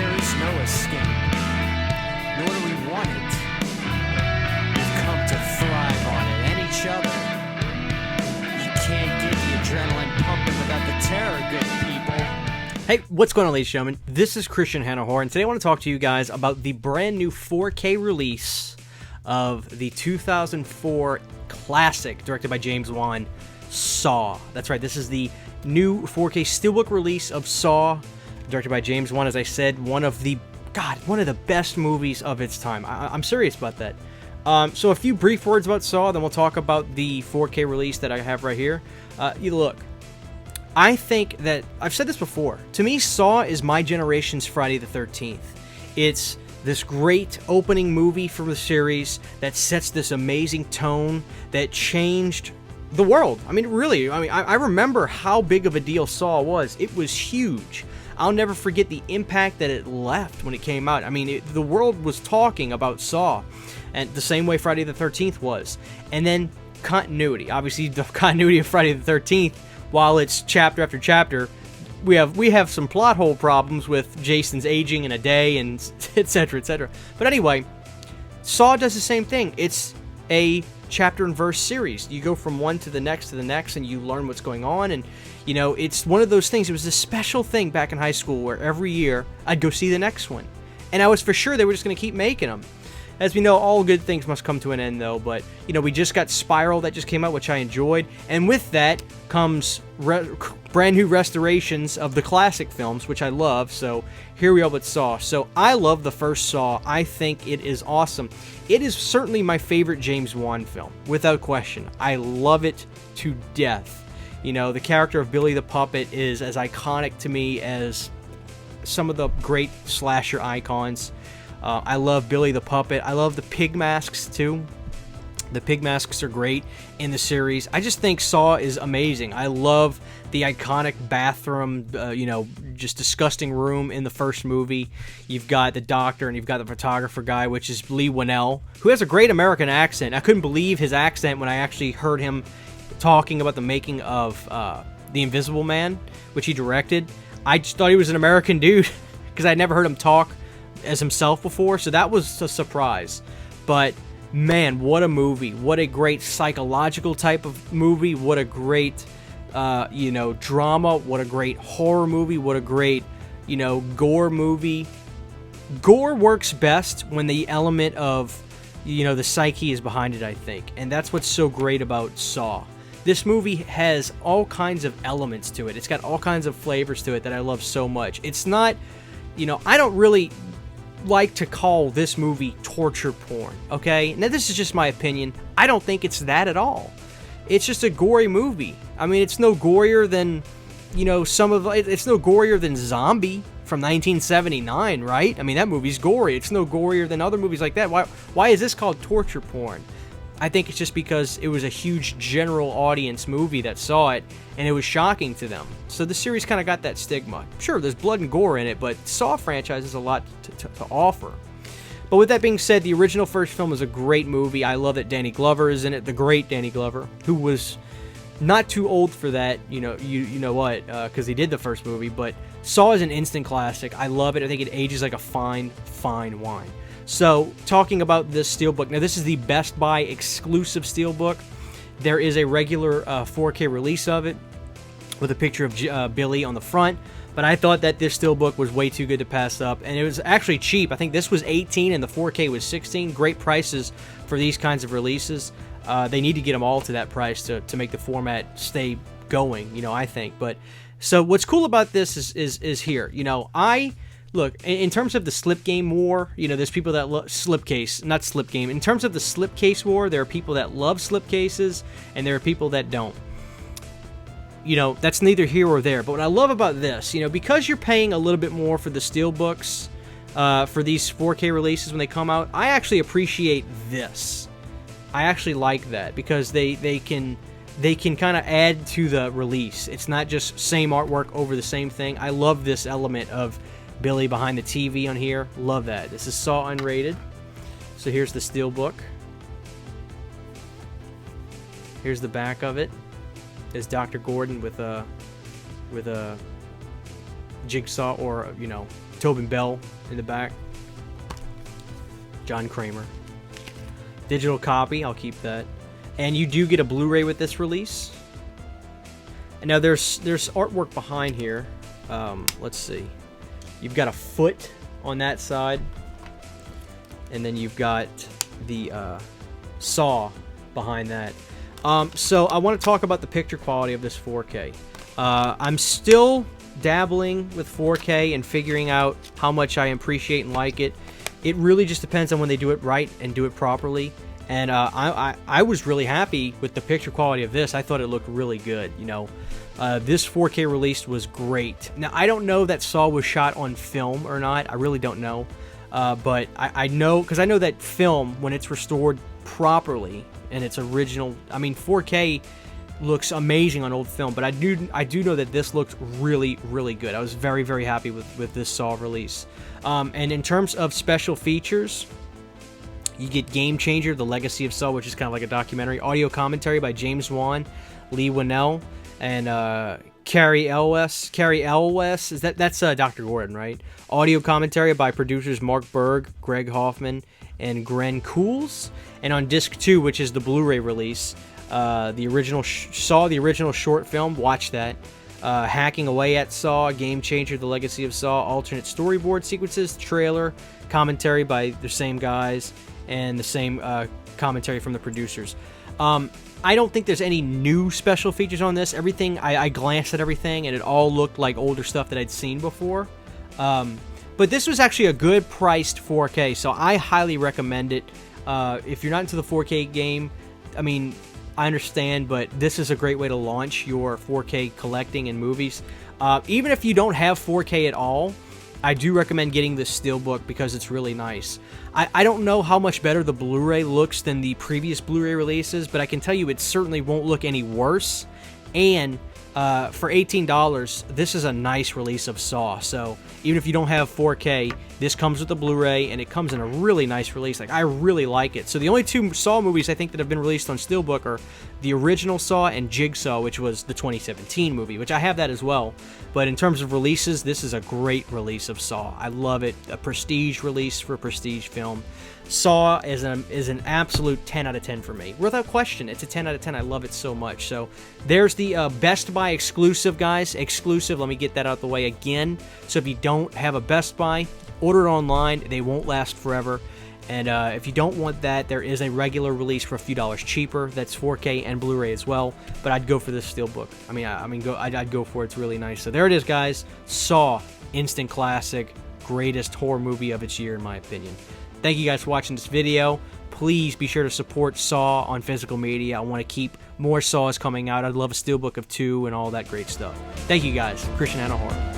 there is no escape, nor do we want it. We've come to thrive on it and each other. You can't get the adrenaline pumping without the terror, good people. Hey, what's going on, ladies and gentlemen? This is Christian Hanna, and today I want to talk to you guys about the brand new 4K release of the 2004 classic directed by James Wan, Saw. That's right, this is the new 4K Steelbook release of Saw, directed by James Wan. As I said, one of the best movies of its time. I'm serious about that. So a few brief words about Saw, then we'll talk about the 4K release that I have right here. Look, I think that, I've said this before, to me, Saw is my generation's Friday the 13th. It's this great opening movie for the series that sets this amazing tone that changed the world. I mean, really, I remember how big of a deal Saw was. It was huge. I'll never forget the impact that it left when it came out. I mean, the world was talking about Saw, and the same way Friday the 13th was. And then continuity. Obviously, the continuity of Friday the 13th, while it's chapter after chapter, we have some plot hole problems with Jason's aging in a day and etc., etc. But anyway, Saw does the same thing. It's a chapter and verse series. You go from one to the next, and you learn what's going on. And, you know, it's one of those things. It was a special thing back in high school where every year I'd go see the next one. And I was for sure they were just going to keep making them. As we know, all good things must come to an end, though. But, you know, we just got Spiral that just came out, which I enjoyed. And with that comes brand new restorations of the classic films, which I love. So here we are with Saw. So I love the first Saw. I think it is awesome. It is certainly my favorite James Wan film, without question. I love it to death. You know, the character of Billy the Puppet is as iconic to me as some of the great slasher icons. I love Billy the Puppet. I love the pig masks, too. The pig masks are great in the series. I just think Saw is amazing. I love the iconic bathroom, just disgusting room in the first movie. You've got the doctor and you've got the photographer guy, which is Lee Winnell, who has a great American accent. I couldn't believe his accent when I actually heard him talking about the making of The Invisible Man, which he directed. I just thought he was an American dude because I'd never heard him talk as himself before, so that was a surprise. But man, what a movie. What a great psychological type of movie. What a great drama. What a great horror movie. What a great gore movie. Gore works best when the element of the psyche is behind it, I think, and that's what's so great about Saw. This movie has all kinds of elements to it. It's got all kinds of flavors to it that I love so much. It's not, I don't really like to call this movie torture porn, okay? Now, this is just my opinion. I don't think it's that at all. It's just a gory movie. I mean, it's no gorier than, it's no gorier than Zombie from 1979, right? I mean, that movie's gory. It's no gorier than other movies like that. Why is this called torture porn? I think it's just because it was a huge general audience movie that saw it, and it was shocking to them. So the series kind of got that stigma. Sure, there's blood and gore in it, but Saw franchise has a lot to offer. But with that being said, the original first film is a great movie. I love that Danny Glover is in it, the great Danny Glover, who was not too old for that, because he did the first movie, but Saw is an instant classic. I love it. I think it ages like a fine, fine wine. So, talking about this Steelbook, now this is the Best Buy exclusive Steelbook. There is a regular 4K release of it with a picture of Billy on the front, but I thought that this Steelbook was way too good to pass up, and it was actually cheap. I think this was $18 and the 4K was $16. Great prices for these kinds of releases. They need to get them all to that price to make the format stay going, I think. But so what's cool about this is here. Look, in terms of the slipgame war, there's people that love slipcase, not slipgame. In terms of the slipcase war, there are people that love slipcases, and there are people that don't. That's neither here or there. But what I love about this, because you're paying a little bit more for the Steelbooks, for these 4K releases when they come out, I actually appreciate this. I actually like that because they can kind of add to the release. It's not just same artwork over the same thing. I love this element of Billy behind the TV on here. Love that. This is Saw Unrated. So here's the Steelbook. Here's the back of it. There's Dr. Gordon with a jigsaw or Tobin Bell in the back. John Kramer. Digital copy, I'll keep that. And you do get a Blu-ray with this release. And now there's artwork behind here. Let's see. You've got a foot on that side. And then you've got the saw behind that. So I want to talk about the picture quality of this 4K. I'm still dabbling with 4K and figuring out how much I appreciate and like it. It really just depends on when they do it right and do it properly. And I was really happy with the picture quality of this. I thought it looked really good. You know, this 4K release was great. Now I don't know that Saw was shot on film or not. I really don't know. But I know, because I know that film, when it's restored properly and it's original, I mean 4K looks amazing on old film, but I do know that this looked really, really good. I was very, very happy with this Saw release. And in terms of special features, you get Game Changer, The Legacy of Saw, which is kind of like a documentary. Audio commentary by James Wan, Lee Winnell, and Carrie Elwes. Carrie Elwes, that's Dr. Gordon, right? Audio commentary by producers Mark Berg, Greg Hoffman, and Gren Cools. And on disc 2, which is the Blu-ray release, the original Saw, the original short film, watch that. Hacking Away at Saw, Game Changer, The Legacy of Saw, alternate storyboard sequences, trailer, commentary by the same guys, and the same commentary from the producers. I don't think there's any new special features on this. Everything, I glanced at everything, and it all looked like older stuff that I'd seen before. But this was actually a good priced 4K, so I highly recommend it. If you're not into the 4K game, I mean, I understand, but this is a great way to launch your 4K collecting in movies. Even if you don't have 4K at all, I do recommend getting this Steelbook because it's really nice. I don't know how much better the Blu-ray looks than the previous Blu-ray releases, but I can tell you it certainly won't look any worse. And for $18, this is a nice release of Saw. So even if you don't have 4K, this comes with the Blu-ray, and it comes in a really nice release. Like, I really like it. So the only two Saw movies I think that have been released on Steelbook are the original Saw and Jigsaw, which was the 2017 movie, which I have that as well. But in terms of releases, this is a great release of Saw. I love it. A prestige release for a prestige film. Saw is an absolute 10 out of 10 for me. Without question, it's a 10 out of 10. I love it so much. So there's the Best Buy exclusive, guys. Exclusive. Let me get that out the way again. So if you don't have a Best Buy, order it online. They won't last forever. And if you don't want that, there is a regular release for a few dollars cheaper. That's 4K and Blu-ray as well. But I'd go for this Steelbook. I'd go for it. It's really nice. So there it is, guys. Saw, instant classic, greatest horror movie of its year, in my opinion. Thank you guys for watching this video. Please be sure to support Saw on physical media. I want to keep more Saws coming out. I'd love a Steelbook of 2 and all that great stuff. Thank you guys. Christian Hanna Horror.